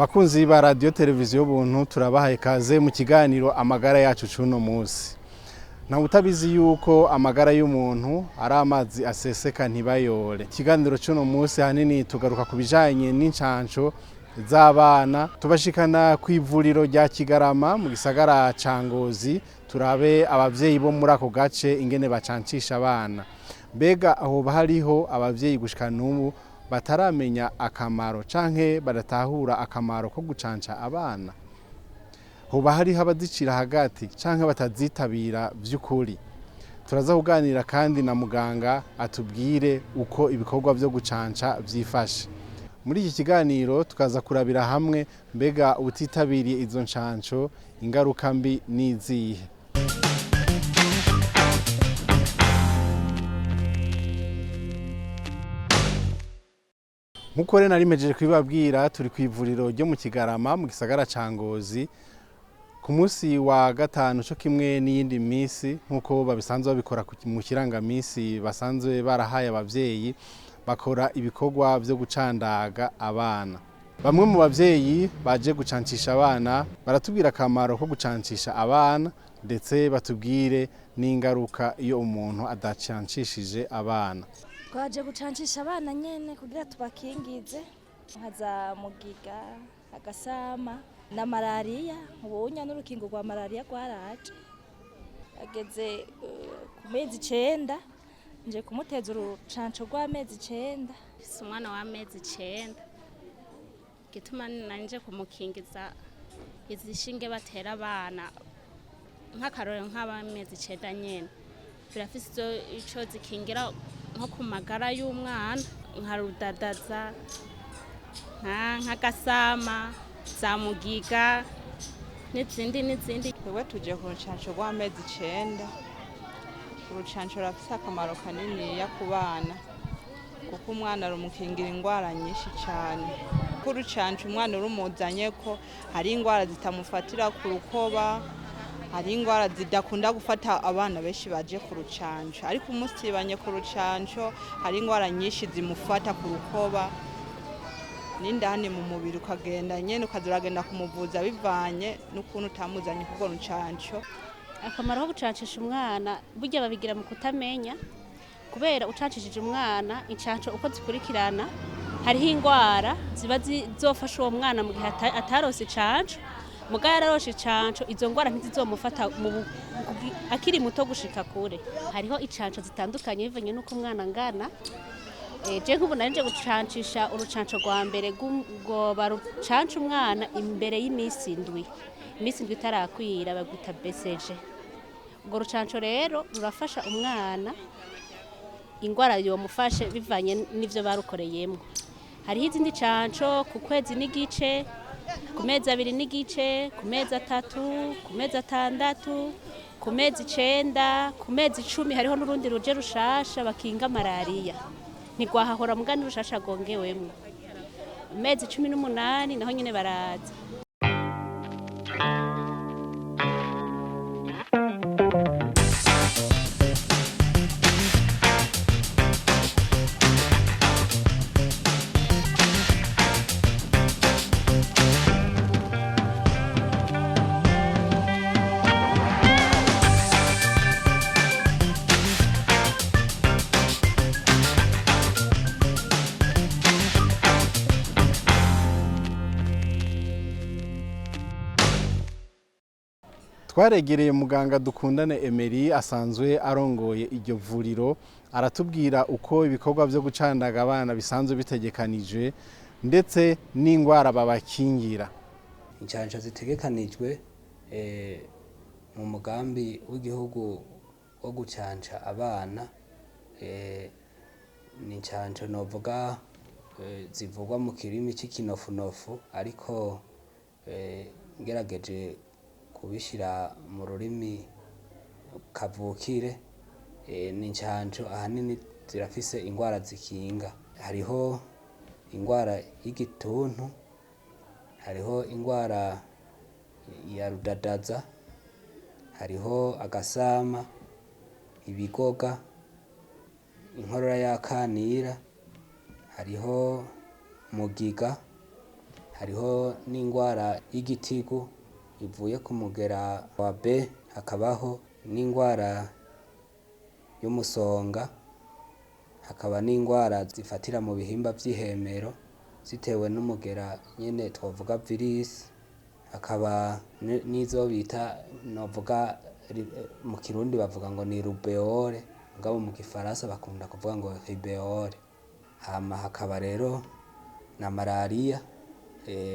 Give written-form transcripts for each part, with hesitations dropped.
Bakunzi ba radio televiziyo buntu turabahaye kaze mu kiganiro amagara yacu cuno musi. Na utabizi yuko amagara y'umuntu ari amazi aseseka ntibayore. Ikiganiro cuno musi hanini tugaruka kubijanye n'incanco z'abana tubashikana kw'ivuriro rya Kigarama mu gisagara ca Ngozi turabe abavyeyi bo muri ako gace ingene bacancisha abana. Mbega aho hariho abavyeyi gushika n'ubu bataramenya akamaro canke badatahura akamaro ko gucanca abana. Hoba hariho abazicira hagati canke batazitabira vy'ukuri. Turaza kuganira kandi na muganga atubwire uko ibikorwa vyo gucanca vyifashe. Muri iki kiganiro tukaza kurabira hamwe mbega utitabiriye izo ncanco ingaruka mbi nizihe. Nkuko rero narimejeje kubibabwira turi kw'ivuriro ryo mu Kigarama mu gisagara ca Ngozi ku munsi wa gatanu co kimwe n'iyindi misi nkuko babisanzwe babikora mu kirangamisi basanzwe barahaye abavyeyi bakora ibikorwa vyo gucandaga abana. Bamwe mu bavyeyi baje gucancisha abana baratubwira akamaro ko gucancisha abana ndetse batubwire n'ingaruka iyo umuntu adacancishije abana. Twaje gucancisha abana nyene kugira tubakingize nkaza mugiga agasama na malaria ubunya n'urukingo rwa malaria rwaraje ageze ku mezi 9 nje kumuteza urucanco rw'amezi 9 umwana w'amezi 9 gituma nanje kumukingiza izishinge batera abana nk'akarore nk'abamezi 9 nyene birafise ico zikingira nko ku magara y'umwana nka rudadaza nk'agasama za mugiga n'izindi. Twebwe tuje ku rucanco rw'amezi 9. Urucanco rufise akamaro kanini ku bana kuko umwana rumukingira ingwara nyinshi cyane. Ku rucanco umwana urumuzanye ko hari ingwara zitamufatira ku rukoba, hari ingwara zidakunda gufata abana benshi baje ku rucanco, ariko umusibanye ku rucanco hari ingwara nyinshi zimufata ku rukoba n'indani mu mubiri ukagenda nyene ukazuragenda kumuvuza bivanye n'ukuntu utamuzanye kuko rucanco. Akamaro ko gucancisha umwana burya babigira mu kutamenya kubera ucancishije umwana incanco uko zikurikirana hariho ingwara ziba zizofasha uwo mwana mu gihe atarose icanco mugaya yararoshe icanco izo ngwara ntizizomufata akiri muto gushika kure. Hariho icanco zitandukanye bivanye nuko umwana ngana. Je nk'ubu nanje gucancisha urucanco rwa mbere ngo barucanca umwana imbere y'imisi 7. Imisi 7 itarakwira bagwita BCG. Ubwo rucanco rero rurafasha umwana ingwara yomufashe bivanye n'ivyo barukoreyemo. Hariho izindi canco ku kwezi n'igice, ku mezi 2 n'igice, ku mezi 3, ku mezi 6, ku mezi 9, ku mezi 10 hariho n'urundi ruje rushasha bakinga malaria. Ntigwahahora mugani rushasha gongewemwo. Mezi 18 naho nyene baraza. Twaregereye muganga Dukundane Emery asanzwe arongoye iryo vuriro aratubwira uko ibikorwa vyo gucandaga abana bisanzwe bitegekanijwe ndetse n'ingwara babakingira. Incanco zitegekanijwe mu mugambi w'igihugu wo gucanca abana ni incanco novuga zivugwa mu kirimi c'ikinofunofu ariko ngerageje kubishira mu rurimi kavukire ni incanco ahanini zirafise ingwara zikinga. Hariho ingwara y'igituntu, hariho ingwara ya rudadaza, hariho agasama, ibigoga, inkorora y'akanira, hariho mugiga, hariho n'indwara y'igitigu ivuye ku mugera wa B, hakabaho n'indwara y'umusonga, hakaba n'indwara zifatira mu bihimba vy'ihemero zitewe n'umugera nyene twovuga virus, hakaba n'izo bita novuga mu Kirundi bavuga ngo ni rubeole, mugabo mu Gifaransa bakunda kuvuga ngo ribeole. Hama hakaba rero na malaria,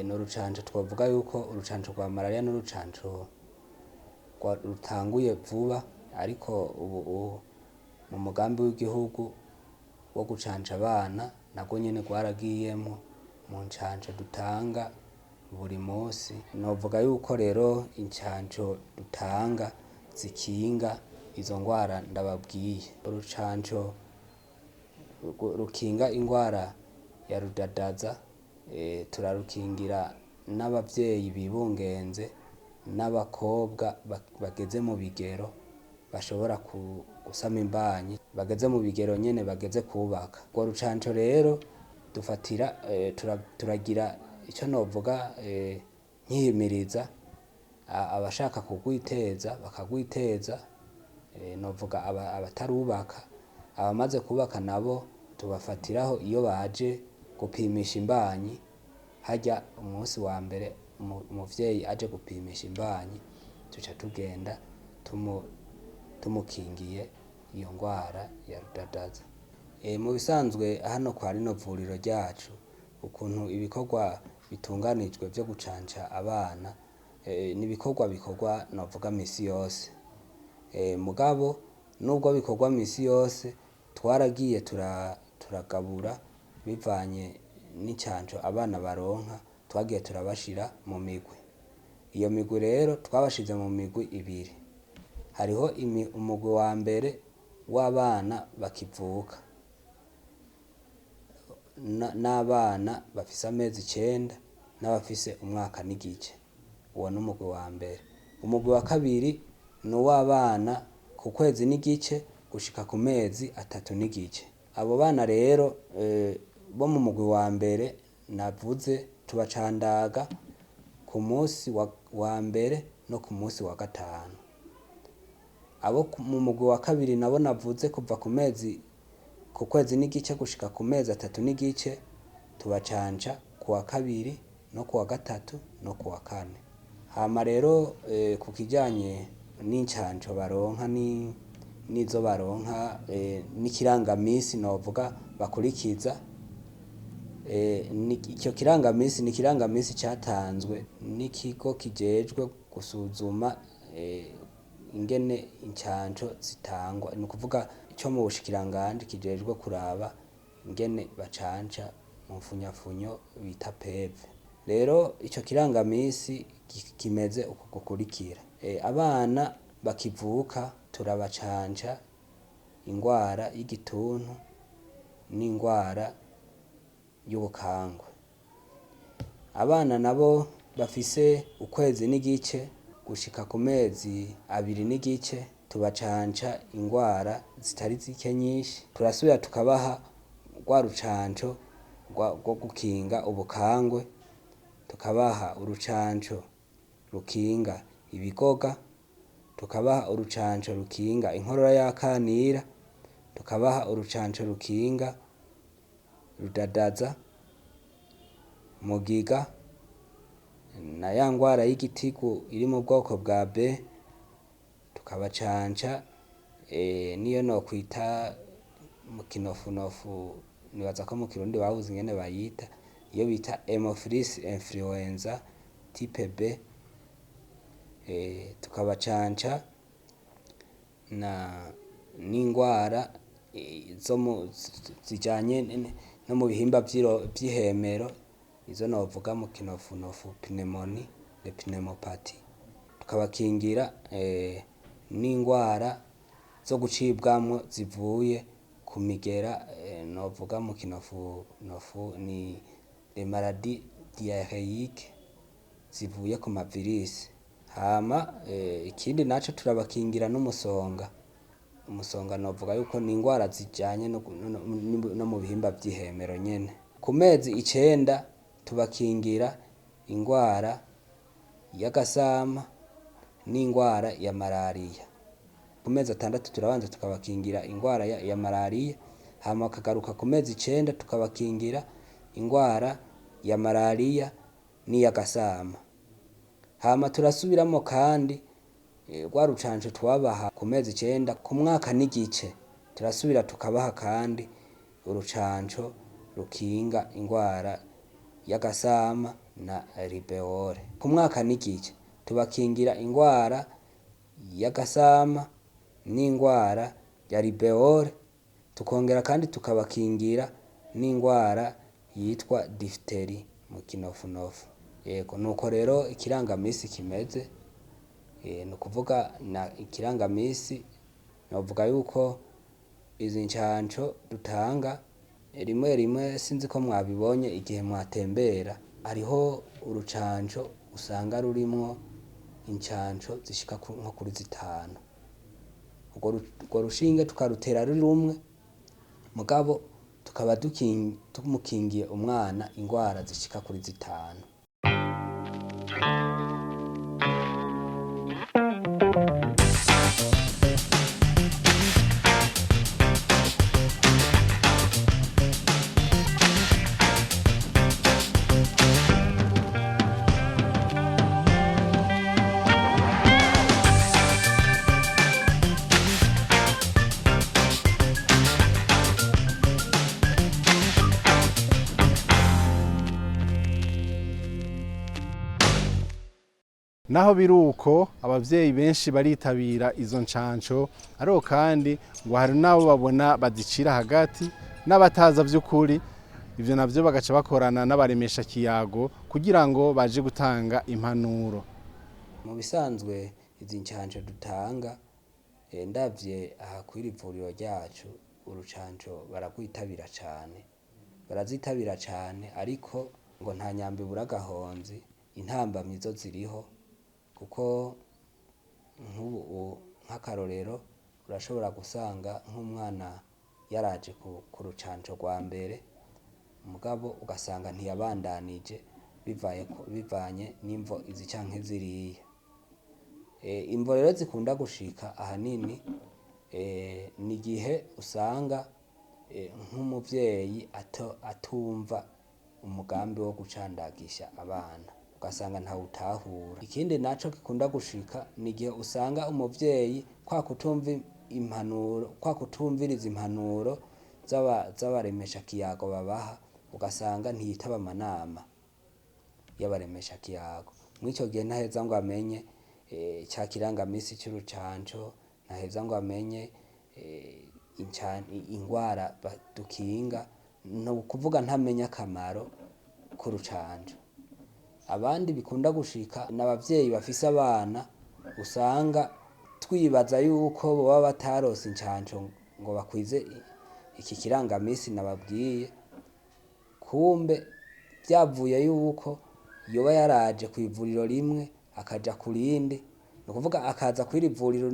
n'urucanco twovuga yuko urucanco rwa malaria n'urucanco rutanguye vuba, ariko ubu mu mugambi w'igihugu wo gucanca abana nagwo nyene rwaragiyemwo mu ncanco dutanga buri munsi. Novuga yuko rero incanco dutanga zikinga izo ngwara ndababwiye. Urucanco rukinga ingwara ya rudadaza, turarukingira n'abavyeyi bibungenze n'abakobwa bageze mu bigero bashobora gusama imbanyi, bageze mu bigero nyene bageze kubaka. Urwo rucanco rero dufatira turagira ico novuga nkihimiriza abashaka kugwiteza bakagwiteza, novuga abatarubaka, abamaze kubaka nabo tubafatiraho iyo baje gupimisha imbanyi. Harya umunsi wa mbere umuvyeyi aje gupimisha imbanyi tuca tugenda tumukingiye iyo ngwara ya rudadaza. Mu bisanzwe hano kwa rino vuriro ryacu ukuntu ibikorwa bitunganijwe vyo gucanca abana, n'ibikorwa bikorwa novuga misi yose. Mugabo nubwo bikorwa misi yose twaragiye turagabura bivanye n'incanco abana baronka, twagiye turabashira mu migwi. Iyo migwi rero twabashize mu migwi ibiri. Hariho umugwi wa mbere w'abana bakivuka n'abana bafise amezi 9 n'abafise umwaka n'igice, uwo n'umugwi wa mbere. Umugwi wa kabiri n'uw'abana ku kwezi n'igice gushika ku mezi 3 n'igice. Abo bana rero bo mu mugwi wa mbere navuze tubacandaga ku munsi wa mbere no ku munsi wa gatanu. Abo mu mugwi wa kabiri nabo navuze kuva ku kwezi n'igice gushika ku mezi 3 n'igice tubacanca ku wa kabiri no ku wa gatatu no ku wa kane. Hama rero ku kijanye n'incanco baronka nizo baronka n'ikirangamisi novuga bakurikiza, icyo kirangamisi ni ikirangamisi catanzwe n'ikigo kijejwe gusuzuma ingene incanco zitangwa, ni ukuvuga ico mu bushikiranganji kijejwe kuraba ingene bacanca mu mfunyafunyo bita PEV. Rero ico kirangamisi kimeze uku gukurikira: abana bakivuka turabacanca ingwara y'igituntu n'ingwara y'ubukangwe. Abana nabo bafise ukwezi n'igice gushika ku mezi 2 n'igice tubacanca ingwara zitari zike nyinshi. Turasubira tukabaha rwa rucanco rwo gukinga ubukangwe, tukabaha urucanco rukinga ibigoga, tukabaha urucanco rukinga inkorora y'akanira, tukabaha urucanco rukinga rudadaza, mugiga na ya ngwara y'igitigu iri mu bwoko bwa B, tukabacanca niyo nokwita mu kinofunofu, nibaza ko mu Kirundi babuze ingene bayita, iyo bita Haemophilus influenza type B. Tukabacanca n'ingwara zijanye no mu bihimba vy'ihemero, izo novuga mu kinofunofu pneumonie, pneumopathie. Tukabakingira n'ingwara zo gucibwamwo zivuye ku migera, novuga mu kinofunofu ni les maladies diarrhéiques zivuye ku mavirisi. Hama ikindi naco turabakingira n'umusonga. Umusonga novuga yuko ni ingwara zijanye no mu bihimba vy'ihemero nyene. Ku mezi 9 tubakingira ingwara y'agasama n'ingwara ya malariya. Ku mezi 6 turabanza tukabakingira ingwara ya malariya, hama bakagaruka ku mezi 9 tukabakingira ingwara ya malariya n'iy'agasama. Hama turasubiramo kandi rwa rucanco twabaha ku mezi 9 ku mwaka n'igice, turasubira tukabaha kandi urucanco rukinga ingwara y'agasama na ribeole. Ku mwaka n'igice tubakingira ingwara y'agasama n'ingwara ya ribeole, tukongera kandi tukabakingira n'ingwara yitwa diphtherie mu kinofunofu. Yego nuko rero ikirangamisi kimeze, ni ukuvuga na ikirangamisi novuga yuko izi ncanco dutanga rimwe rimwe sinzi ko mwabibonye igihe mwatembera, hariho urucanco usanga rurimwo incanco zishika nko kuri 5. Urwo rushinge tukarutera ruri rumwe, mugabo tukaba tumukingiye umwana ingwara zishika kuri 5. Naho biruko abavyeyi benshi baritabira izo ncanco, ariko kandi ngo hari nabo babona bazicira hagati n'abataza vy'ukuri, ivyo navyo bagaca bakorana n'abaremesha kiyago kugira ngo baje gutanga impanuro. Mu bisanzwe izi ncanco dutanga ndavye aha kw'iri vuriro ryacu urucanco baragwitabira cane, barazitabira cane, ariko ngo nta nyambi ibura agahonzi, intambamyi zo ziriho, kuko nk'ubu nk'akarorero urashobora gusanga nk'umwana yaraje ku rucanco rwa mbere, mugabo ugasanga ntiyabandanije bivanye n'imvo izi canke ziriya. Imvo rero zikunda gushika ahanini ni igihe usanga nk'umuvyeyi atumva umugambi wo gucandagisha abana, ugasanga ntawutahura. Ikindi naco gikunda gushika ni igihe usanga umuvyeyi kwa kutumviriza impanuro z'abaremesha kiyago babaha, ugasanga ntiyitaba amanama y'abaremesha kiyago. Mw'ico gihe ntaheza ngo amenye ca kirangamisi c'urucanco, ntaheza ngo amenye ingwara dukinga, ni ukuvuga ntamenya akamaro k'urucanco. Abandi bikunda gushika n'abavyeyi bafise abana, usanga twibaza yuko boba batarose incanco ngo bakwize iki kirangamisi nababwiye, kumbe vyavuye yuko yoba yaraje kw'ivuriro rimwe akaja ku rindi, ni ukuvuga akaza kw'iri vuriro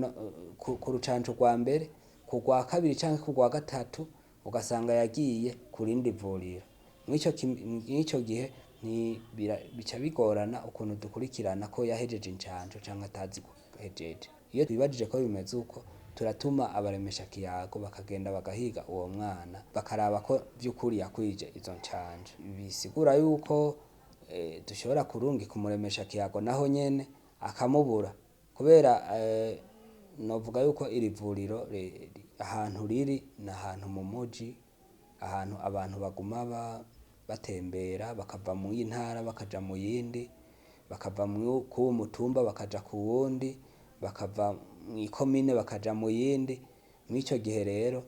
ku rucanco rwa mbere, ku rwa kabiri canke ku rwa gatatu ugasanga yagiye ku rindi vuriro. Mw'ico gihe bica bigorana ukuntu dukurikirana ko yahejeje incanco canke atazihejeje. Iyo twibajije ko bimeze uko, turatuma abaremesha kiyago bakagenda bagahiga uwo mwana, bakaraba ko vy'ukuri yakwije izo ncanco. Bisigura yuko dushobora kurungika umuremesha kiyago naho nyene akamubura, kubera novuga yuko iri vuriro ahantu riri n'ahantu mu muji, ahantu abantu baguma batembera bakava mu y'intara bakaja mu yindi, bakava ku mutumba bakaja ku wundi, bakava mw'ikomine bakaja mu yindi. Mw'ico gihe rero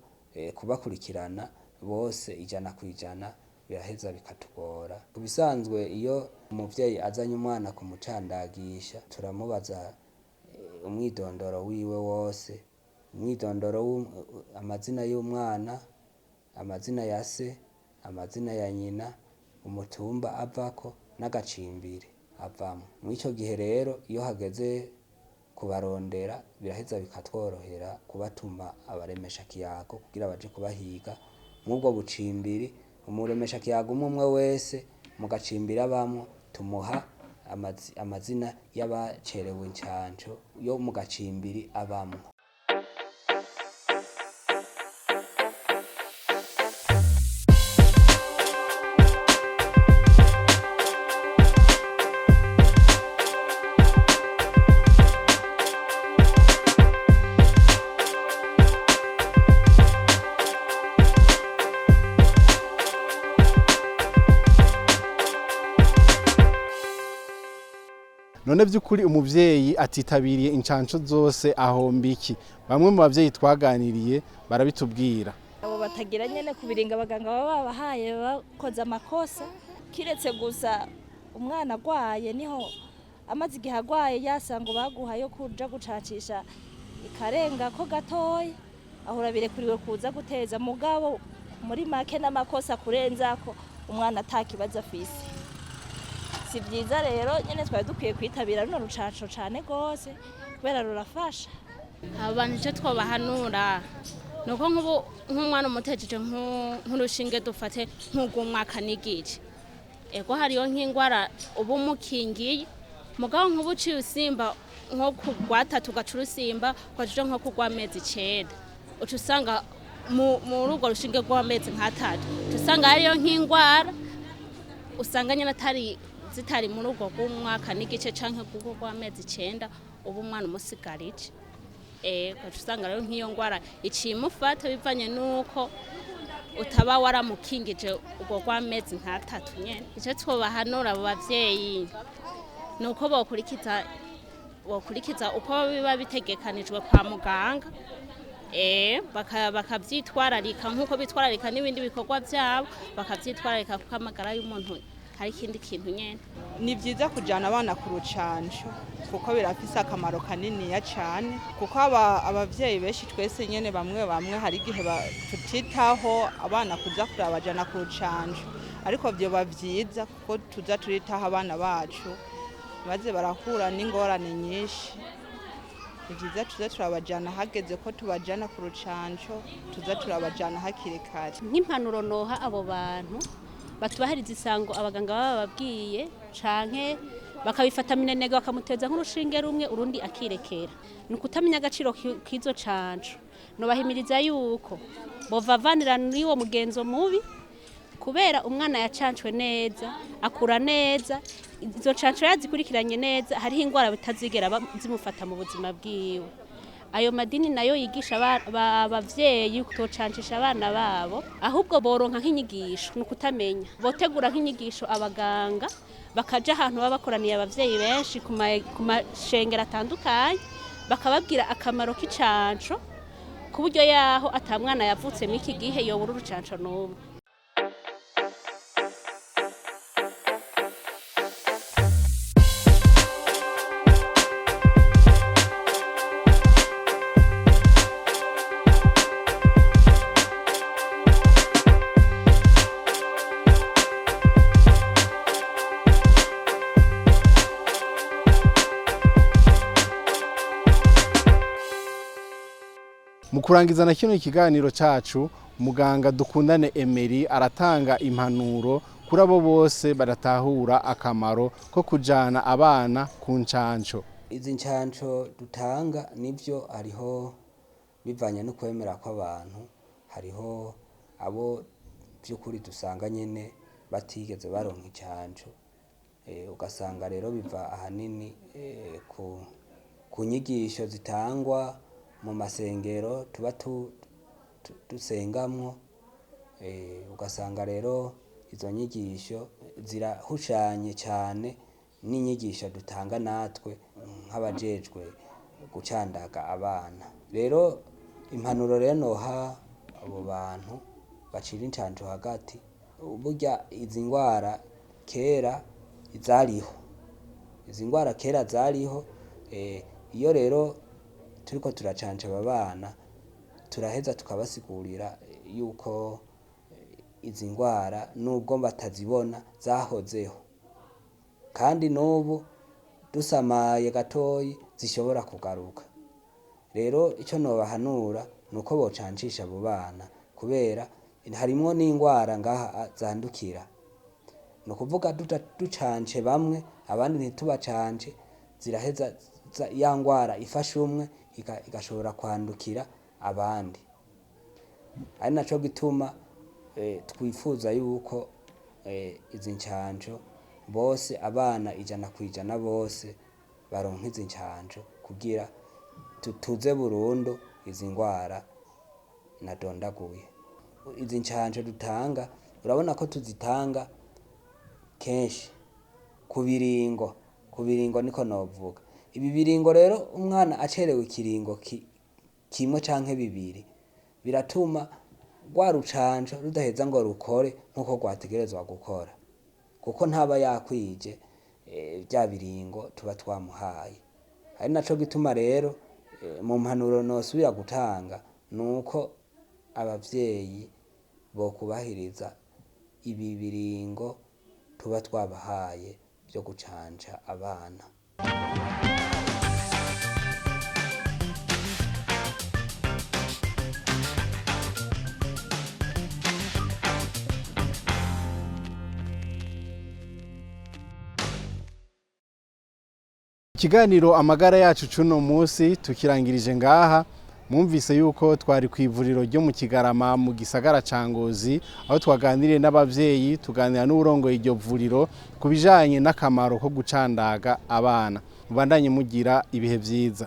kubakurikirana bose 100% biraheza bikatugora. Ku bisanzwe iyo umuvyeyi azanye umwana kumucandagisha, turamubaza umwidondoro wiwe wose, amazina y'umwana, amazina ya se, amazina ya nyina, umutumba avako n'agacimbiri avamwo. Mw'ico gihe rero iyo hageze kubarondera biraheza bikatworohera kubatuma abaremesha kiyago kugira baje kubahiga mw'ubwo bucimbiri. Umuremesha kiyago umwe wese mu gacimbiri abamwo tumuha amazina y'abacerewe incanco yo mu gacimbiri abamwo. None by'ukuri umuvyeyi atitabiriye incanco zose ahomba iki? Bamwe mu bavyeyi twaganiriye barabitubwira. Abo batagira nyene kubiringa abaganga baba babahaye bakoze amakosa, kiretse gusa umwana agwaye niho amaze igihe agwaye yasanga baguha yo kuja gucacisha ikarenga ko gatoya, ahura birekuriwe kuza guteza mugabo muri make n'amakosa kurenzako umwana atakibazo afise. Si byiza rero nyene twari dukwiye kwitabira runo rucanco cane gose kubera rurafasha. Abantu icyo twobahanura nuko nk'umwana umutejeje nk'urushinge dufate nk'ugw'umwaka n'igice, ego hariyo nk'ingwara uba umukingiye mugabo nk'ubu uciye usimba nko kugwa 3 ugaca urusimba ukaja nko kugwa amezi 9 uca usanga muri urwo rushinge rw'amezi nk'3 uca usanga hariyo nk'ingwara usanga nyene zitari muri urwo rw'umwaka n'igice canke kuko rw'amezi 9 ubu umwana umusigarije. Ugaca usanga rero nk'iyo ngwara icimufata bivanye nuko utaba waramukingije urwo rw'amezi nk'3 nyene. Ico twobahanura abo bavyeyi nuko bokurikiza uko biba bitegekanijwe kwa muganga, bakavyitwararika nk'uko bitwararika n'ibindi bikorwa vyabo, bakavyitwararika kuko amagara y'umuntu hari ikindi kintu nyene. Ni byiza kujana abana ku rucanco kuko birafise akamaro kaniniya cane, kuko abavyeyi benshi twese nyene bamwe hari igihe tutitaho abana kuza kurabajana ku rucanco, ariko vyoba vyiza kuko tuza turitaho abana bacu maze barahura n'ingorane nyinshi. Ni byiza tuza turabajana hageze ko tubajana ku rucanco, tuza turabajana hakiri kare. Nk'impanuro noha abo bantu batubahiriza isango abaganga baba babwiye canke bakabifata minenege bakamuteza nk'urushinge rumwe urundi akirekera. Ni ukutamenya agaciro k'izo canco. Nobahimiriza yuko bovavanira n'uwo mugenzo mubi kubera umwana yacancwe neza akura neza, izo canco yazikurikiranye neza, hariho ingwara bitazigera zimufata mu buzima bwiwe. Ayo madini nayo yigisha abavyeyi kutocancisha abana babo, ahubwo boronka nk'inyigisho nukutamenya. Botegura nk'inyigisho abaganga bakaja ahantu baba bakoraniye abavyeyi benshi ku mashengero atandukanye, bakababwira akamaro k'icanco ku buryo yaho atamwana yavutse mw'iki gihe yobura urucanco n'umwe. Mu kurangiza na kino ikiganiro cacu, muganga Dukundane Emery aratanga impanuro kuri abo bose baratahura akamaro ko kujana abana ku ncanco. Izi ncanco dutanga nivyo hariho bivanye no kwemera kw'abantu, hariho abo by'ukuri dusanga nyene batigeze baronka incanco, ugasanga rero biva ahanini ku nyigisho zitangwa mu masengero tuba dusengamwo, ugasanga rero izo nyigisho zirahushanye cyane n'inyigisho dutanga natwe nk'abajejwe gucandaga abana. Rero impanuro rero noha abo bantu bacira incanco hagati, burya izi ngwara kera zariho, iyo rero turiko turacanca aba bana turaheza tukabasigurira yuko izi ngwara nubwo batazibona zahozeho, kandi n'ubu dusamaye gatoyi zishobora kugaruka. Rero ico nobahanura nuko bocancisha abo bana kubera harimwo n'ingwara ngaha zandukira. No kuvuga ducance bamwe abandi ntitubacanje ziraheza ya ngwara ifashe umwe igashobora kwandukira abandi. Ari naco gituma twifuza yuko izi ncanco bose abana 100% bose baronka izi ncanco kugira tutuze burundu izi ngwara nadondaguye. Izi ncanco dutanga urabona ko tuzitanga kenshi ku biringo niko novuga. Ibi biringo rero umwana acerewe ikiringo kimwe canke bibiri biratuma rwa rucanco rudaheza ngo rukore nkuko rwategerezwa gukora, kuko ntaba yakwije bya biringo tuba twamuhaye. Ari naco gituma rero mu mpanuro nosubira gutanga nuko abavyeyi bo kubahiriza ibi biringo tuba twabahaye byo gucanja abana. Ikiganiro amagara yacu cuno musi tukirangirije ngaha. Mwumvise yuko twari kw'ivuriro ryo mu Kigarama mu gisagara ca Ngozi, aho twaganiriye n'abavyeyi tuganira n'uburongoye iryo vuriro kubijanye n'akamaro ko gucandaga abana. Mubandanye mugira ibihe vyiza.